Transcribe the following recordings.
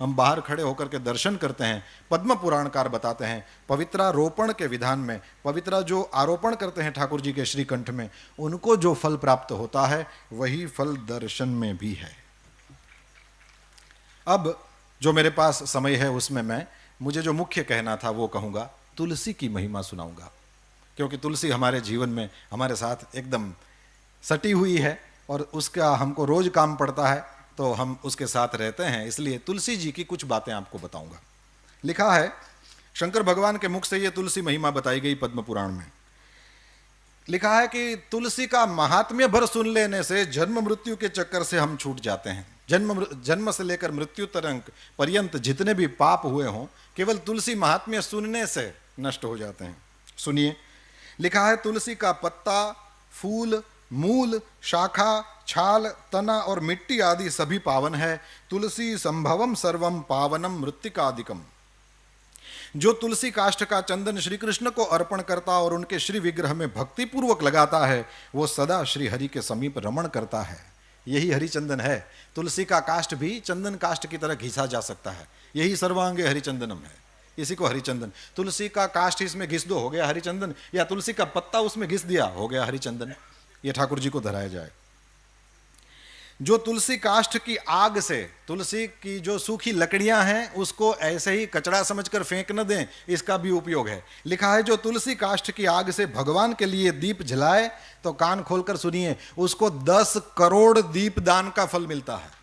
हम बाहर खड़े होकर के दर्शन करते हैं। पद्म पुराणकार बताते हैं पवित्रारोपण के विधान में, पवित्रा जो आरोपण करते हैं ठाकुर जी के श्रीकंठ में, उनको जो फल प्राप्त होता है वही फल दर्शन में भी है। अब जो मेरे पास समय है उसमें मुझे जो मुख्य कहना था वो कहूँगा, तुलसी की महिमा सुनाऊंगा, क्योंकि तुलसी हमारे जीवन में हमारे साथ एकदम सटी हुई है और उसका हमको रोज काम पड़ता है, तो हम उसके साथ रहते हैं, इसलिए तुलसी जी की कुछ बातें आपको बताऊंगा। लिखा है शंकर भगवान के मुख से ये तुलसी महिमा बताई गई पद्म पुराण में। लिखा है कि तुलसी का महात्म्य भर सुन लेने से जन्म मृत्यु के चक्कर से हम छूट जाते हैं। जन्म से लेकर मृत्यु तक पर्यंत जितने भी पाप हुए हों केवल तुलसी महात्म्य सुनने से नष्ट हो जाते हैं। सुनिए, लिखा है तुलसी का पत्ता, फूल, मूल, शाखा, छाल, तना और मिट्टी आदि सभी पावन है। तुलसी संभवम सर्वम पावनम मृत्तिकादिकम। जो तुलसी काष्ठ का चंदन श्री कृष्ण को अर्पण करता और उनके श्री विग्रह में भक्ति पूर्वक लगाता है वो सदा श्री हरि के समीप रमण करता है। यही हरिचंदन है। तुलसी का काष्ठ भी चंदन काष्ठ की तरह घिसा जा सकता है, यही सर्वांगे हरिचंदनम है, इसी को हरिचंदन। तुलसी का काष्ठ इसमें घिस दो, हो गया हरिचंदन, या तुलसी का पत्ता उसमें घिस दिया, हो गया हरिचंदन। ये ठाकुर जी को धराया जाए। जो तुलसी काष्ठ की आग से, तुलसी की जो सूखी लकड़ियां हैं उसको ऐसे ही कचरा समझकर फेंक न दें, इसका भी उपयोग है। लिखा है जो तुलसी काष्ठ की आग से भगवान के लिए दीप जलाए, तो कान खोलकर सुनिए, उसको 10 करोड़ दीप दान का फल मिलता है।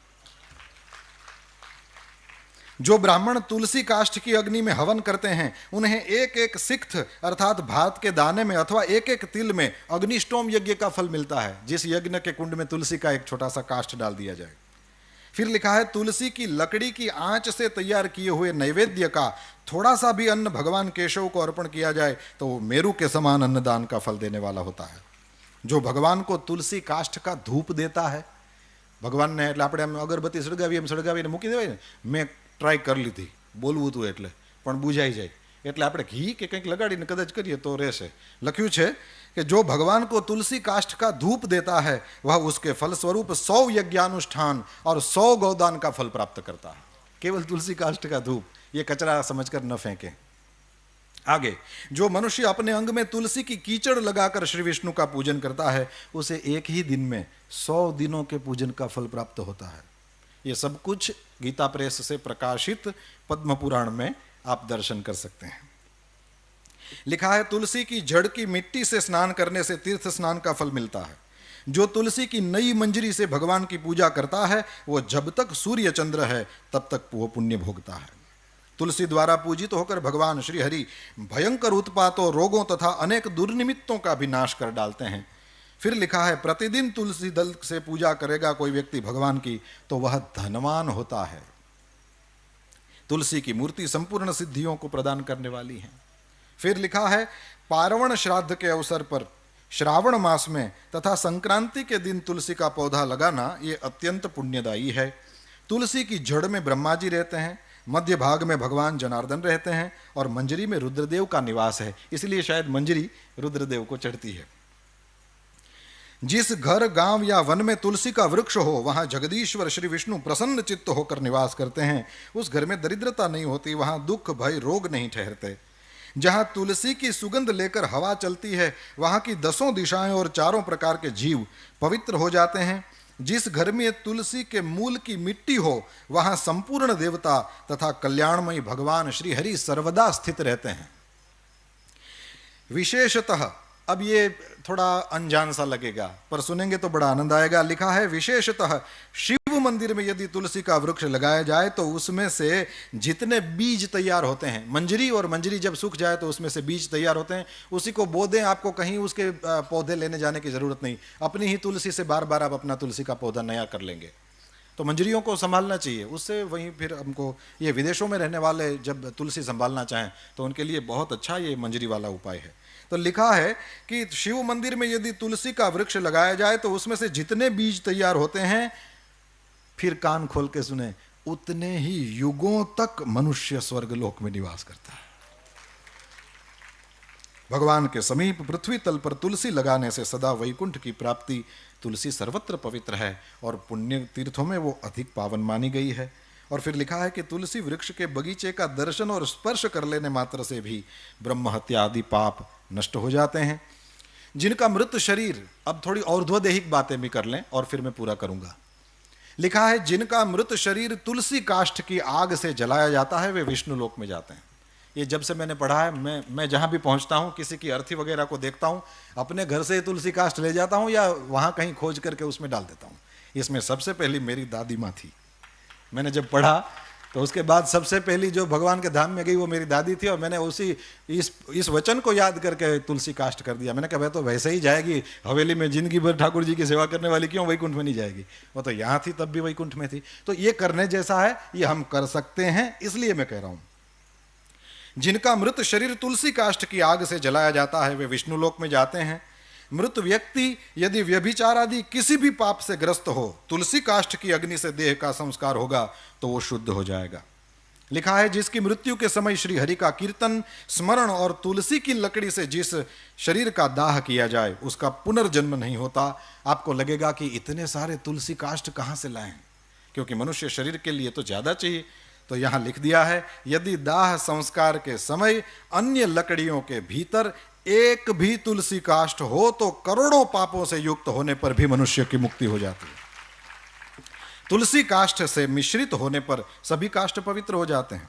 जो ब्राह्मण तुलसी काष्ठ की अग्नि में हवन करते हैं उन्हें एक एक सिक्त अर्थात भात के दाने में अथवा एक एक तिल में अग्निष्टोम यज्ञ का फल मिलता है, जिस यज्ञ के कुंड में तुलसी का एक छोटा सा काष्ठ डाल दिया जाए। फिर लिखा है तुलसी की लकड़ी की आंच से तैयार किए हुए नैवेद्य का थोड़ा सा भी अन्न भगवान केशव को अर्पण किया जाए तो वो मेरु के समान अन्नदान का फल देने वाला होता है। जो भगवान को तुलसी काष्ठ का धूप देता है, भगवान ने એટલે આપણે અગરબત્તી સળગાવીને મૂકી દેવાય ને, મેં ટ્રાય કરી લીધી બોલવું હતું એટલે પણ બુઝાઈ જાય, એટલે આપણે ઘી કે કંઈક લગાડીને કદાચ કરીએ તો રહેશે। લખ્યું છે कि जो भगवान को तुलसी काष्ठ का धूप देता है वह उसके फलस्वरूप 100 यज्ञानुष्ठान और 100 गौदान का फल प्राप्त करता है। केवल तुलसी काष्ठ का धूप, ये कचरा समझकर न फेंकें। आगे, जो मनुष्य अपने अंग में तुलसी की कीचड़ लगाकर श्री विष्णु का पूजन करता है उसे एक ही दिन में 100 दिनों के पूजन का फल प्राप्त होता है। ये सब कुछ गीता प्रेस से प्रकाशित पद्म पुराण में आप दर्शन कर सकते हैं। लिखा है तुलसी की जड़ की मिट्टी से स्नान करने से तीर्थ स्नान का फल मिलता है। जो तुलसी की नई मंजरी से भगवान की पूजा करता है वो जब तक सूर्य चंद्र है तब तक वो पुण्य भोगता है। तुलसी द्वारा पूजित होकर भगवान श्री हरि भयंकर उत्पातों, रोगों तथा अनेक दुर्निमित्तों का भी नाश कर डालते हैं। फिर लिखा है प्रतिदिन तुलसी दल से पूजा करेगा कोई व्यक्ति भगवान की तो वह धनवान होता है। तुलसी की मूर्ति संपूर्ण सिद्धियों को प्रदान करने वाली है। फिर लिखा है पार्वण श्राद्ध के अवसर पर श्रावण मास में तथा संक्रांति के दिन तुलसी का पौधा लगाना ये अत्यंत पुण्यदायी है। तुलसी की जड़ में ब्रह्मा जी रहते हैं, मध्य भाग में भगवान जनार्दन रहते हैं और मंजरी में रुद्रदेव का निवास है, इसलिए शायद मंजरी रुद्रदेव को चढ़ती है। जिस घर, गांव या वन में तुलसी का वृक्ष हो वहां जगदीश्वर श्री विष्णु प्रसन्न चित्त होकर निवास करते हैं। उस घर में दरिद्रता नहीं होती, वहां दुख भय रोग नहीं ठहरते। जहां तुलसी की सुगंध लेकर हवा चलती है वहां की 10 दिशाएं और 4 प्रकार के जीव पवित्र हो जाते हैं। जिस घर में तुलसी के मूल की मिट्टी हो वहां संपूर्ण देवता तथा कल्याणमयी भगवान श्री हरि सर्वदा स्थित रहते हैं। विशेषतः, अब ये थोड़ा अनजान सा लगेगा पर सुनेंगे तो बड़ा आनंद आएगा। लिखा है विशेषतः शिव मंदिर में यदि तुलसी का वृक्ष लगाया जाए तो उसमें से जितने बीज तैयार होते हैं, मंजरी और मंजरी जब सूख जाए तो उसमें से बीज तैयार होते हैं, उसी को बो दें, आपको कहीं उसके पौधे लेने जाने की जरूरत नहीं, अपनी ही तुलसी से बार बार आप अपना तुलसी का पौधा नया कर लेंगे। तो मंजरियों को संभालना चाहिए, उससे वहीं फिर हमको ये विदेशों में रहने वाले जब तुलसी संभालना चाहें तो उनके लिए बहुत अच्छा ये मंजरी वाला उपाय है। तो लिखा है कि शिव मंदिर में यदि तुलसी का वृक्ष लगाया जाए तो उसमें से जितने बीज तैयार होते हैं, फिर कान खोल के सुने, उतने ही युगों तक मनुष्य स्वर्गलोक में निवास करता है। भगवान के समीप पृथ्वी तल पर तुलसी लगाने से सदा वैकुंठ की प्राप्ति। तुलसी सर्वत्र पवित्र है और पुण्य तीर्थों में वो अधिक पावन मानी गई है। और फिर लिखा है कि तुलसी वृक्ष के बगीचे का दर्शन और स्पर्श कर लेने मात्र से भी ब्रह्म हत्या आदि पाप नष्ट हो जाते हैं। जिनका मृत शरीर, अब थोड़ी और्ध्वदेहिक बातें भी कर लें और फिर मैं पूरा करूंगा। लिखा है जिनका मृत शरीर तुलसी काष्ठ की आग से जलाया जाता है वे विष्णु लोक में जाते हैं। ये जब से मैंने पढ़ा है, मैं जहां भी पहुंचता हूं, किसी की अर्थी वगैरह को देखता हूं, अपने घर से तुलसी काष्ठ ले जाता हूं या वहां कहीं खोज करके उसमें डाल देता हूं। इसमें सबसे पहली मेरी दादी माँ थी। मैंने जब पढ़ा तो उसके बाद सबसे पहली जो भगवान के धाम में गई वो मेरी दादी थी, और मैंने उसी इस वचन को याद करके तुलसी काष्ठ कर दिया। मैंने कहा वह तो वैसे ही जाएगी, हवेली में जिंदगी भर ठाकुर जी की सेवा करने वाली क्यों वैकुंठ में नहीं जाएगी, वो तो यहाँ थी तब भी वैकुंठ में थी। तो ये करने जैसा है, ये हम कर सकते हैं, इसलिए मैं कह रहा हूं जिनका मृत शरीर तुलसी काष्ठ की आग से जलाया जाता है वे विष्णु लोक में जाते हैं। मृत व्यक्ति यदि व्यभिचार आदि किसी भी पाप से ग्रस्त हो, तुलसी काष्ठ की अग्नि से देह का संस्कार होगा तो वो शुद्ध हो जाएगा। लिखा है जिसकी मृत्यु के समय श्री हरि का कीर्तन स्मरण और तुलसी की लकड़ी से जिस शरीर का दाह किया जाए उसका पुनर्जन्म नहीं होता। आपको लगेगा कि इतने सारे तुलसी काष्ठ कहाँ से लाएं, क्योंकि मनुष्य शरीर के लिए तो ज्यादा चाहिए। तो यहां लिख दिया है यदि दाह संस्कार के समय अन्य लकड़ियों के भीतर एक भी तुलसी काष्ठ हो तो करोड़ों पापों से युक्त होने पर भी मनुष्य की मुक्ति हो जाती है। तुलसी काष्ठ से मिश्रित होने पर सभी काष्ठ पवित्र हो जाते हैं।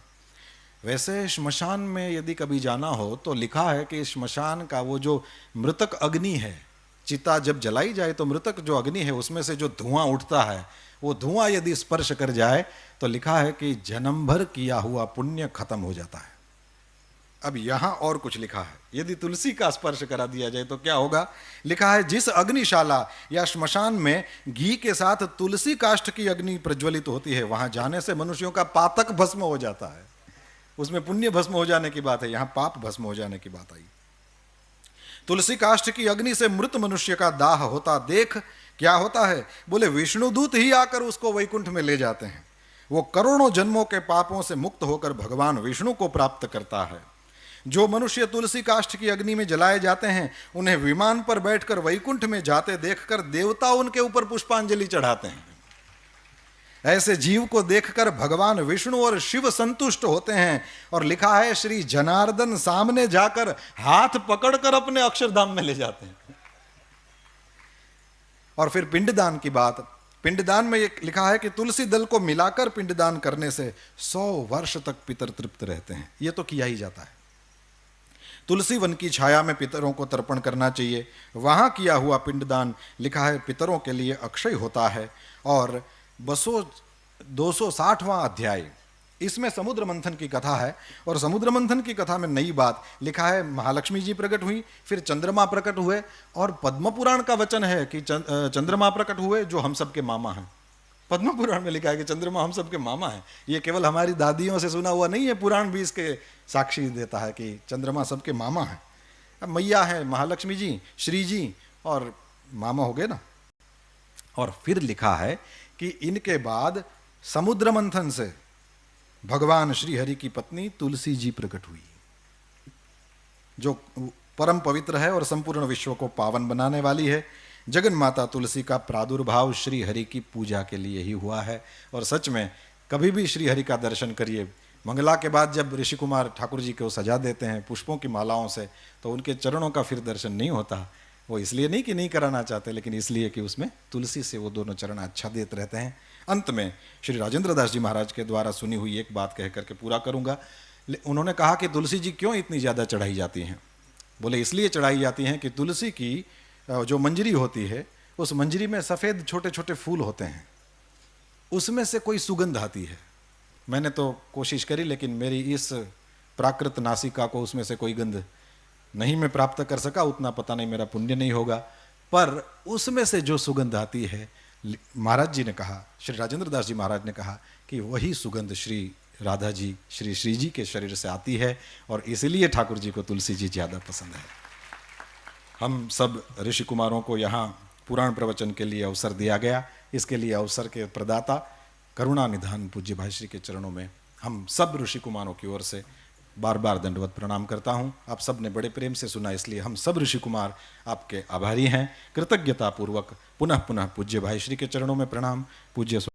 वैसे श्मशान में यदि कभी जाना हो तो लिखा है कि श्मशान का वो जो मृतक अग्नि है, चिता जब जलाई जाए तो मृतक जो अग्नि है उसमें से जो धुआं उठता है, वो धुआं यदि स्पर्श कर जाए तो लिखा है कि जन्म भर किया हुआ पुण्य खत्म हो जाता है। अब यहां और कुछ लिखा है, यदि तुलसी का स्पर्श करा दिया जाए तो क्या होगा। लिखा है जिस अग्निशाला या श्मशान में घी के साथ तुलसी काष्ठ की अग्नि प्रज्वलित होती है वहां जाने से मनुष्यों का पातक भस्म हो जाता है। उसमें पुण्य भस्म हो जाने की बात है, यहां पाप भस्म हो जाने की बात आई। तुलसी काष्ठ की अग्नि से मृत मनुष्य का दाह होता देख क्या होता है, बोले विष्णुदूत ही आकर उसको वैकुंठ में ले जाते हैं। वो करोड़ों जन्मों के पापों से मुक्त होकर भगवान विष्णु को प्राप्त करता है। जो मनुष्य तुलसी काष्ठ की अग्नि में जलाए जाते हैं उन्हें विमान पर बैठकर वैकुंठ में जाते देखकर देवता उनके ऊपर पुष्पांजलि चढ़ाते हैं। ऐसे जीव को देखकर भगवान विष्णु और शिव संतुष्ट होते हैं, और लिखा है श्री जनार्दन सामने जाकर हाथ पकड़कर अपने अक्षरधाम में ले जाते हैं। और फिर पिंडदान की बात, पिंडदान में लिखा है कि तुलसी दल को मिलाकर पिंडदान करने से 100 वर्ष तक पितर तृप्त रहते हैं। यह तो किया ही जाता है। तुलसी वन की छाया में पितरों को तर्पण करना चाहिए। वहां किया हुआ पिंडदान लिखा है पितरों के लिए अक्षय होता है। और 260वां अध्याय, इसमें समुद्र मंथन की कथा है, और समुद्र मंथन की कथा में नई बात लिखा है महालक्ष्मी जी प्रकट हुई, फिर चंद्रमा प्रकट हुए, और पद्म पुराण का वचन है कि चंद्रमा प्रकट हुए जो हम सबके मामा हैं। पद्म पुराण में लिखा है कि चंद्रमा हम सबके मामा हैं। ये केवल हमारी दादियों से सुना हुआ नहीं है, पुराण भी इसके साक्षी देता है कि चंद्रमा सबके मामा हैं। अब मैया है महालक्ष्मी जी, श्री जी, और मामा हो गए ना। और फिर लिखा है कि इनके बाद समुद्र मंथन से भगवान श्री हरि की पत्नी तुलसी जी प्रकट हुई, जो परम पवित्र है और संपूर्ण विश्व को पावन बनाने वाली है। जगन माता तुलसी का प्रादुर्भाव श्री हरि की पूजा के लिए ही हुआ है। और सच में कभी भी श्री हरि का दर्शन करिए, मंगला के बाद जब ऋषि कुमार ठाकुर जी को सजा देते हैं पुष्पों की मालाओं से, तो उनके चरणों का फिर दर्शन नहीं होता। वो इसलिए नहीं कि नहीं कराना चाहते, लेकिन इसलिए कि उसमें तुलसी से वो दोनों चरण अच्छा देते रहते हैं। अंत में श्री राजेंद्र दास जी महाराज के द्वारा सुनी हुई एक बात कह करके पूरा करूंगा। उन्होंने कहा कि तुलसी जी क्यों इतनी ज़्यादा चढ़ाई जाती हैं। बोले इसलिए चढ़ाई जाती हैं कि तुलसी की जो मंजरी होती है, उस मंजरी में सफ़ेद छोटे छोटे फूल होते हैं, उसमें से कोई सुगंध आती है। मैंने तो कोशिश करी, लेकिन मेरी इस प्राकृत नासिका को उसमें से कोई गंध नहीं मैं प्राप्त कर सका। उतना पता नहीं मेरा पुण्य नहीं होगा, पर उसमें से जो सुगंध आती है, महाराज जी ने कहा, श्री राजेंद्र दास जी महाराज ने कहा कि वही सुगंध श्री राधा जी, श्री श्री जी के शरीर से आती है, और इसलिए ठाकुर जी को तुलसी जी ज़्यादा पसंद है। हम सब ऋषि कुमारों को यहाँ पुराण प्रवचन के लिए अवसर दिया गया। इसके लिए अवसर के प्रदाता करुणा निधान पूज्य भाई श्री के चरणों में हम सब ऋषि कुमारों की ओर से बार बार दंडवत प्रणाम करता हूँ। आप सब ने बड़े प्रेम से सुना, इसलिए हम सब ऋषि कुमार आपके आभारी हैं। कृतज्ञता पूर्वक पुनः पुनः पूज्य भाई श्री के चरणों में प्रणाम। पूज्य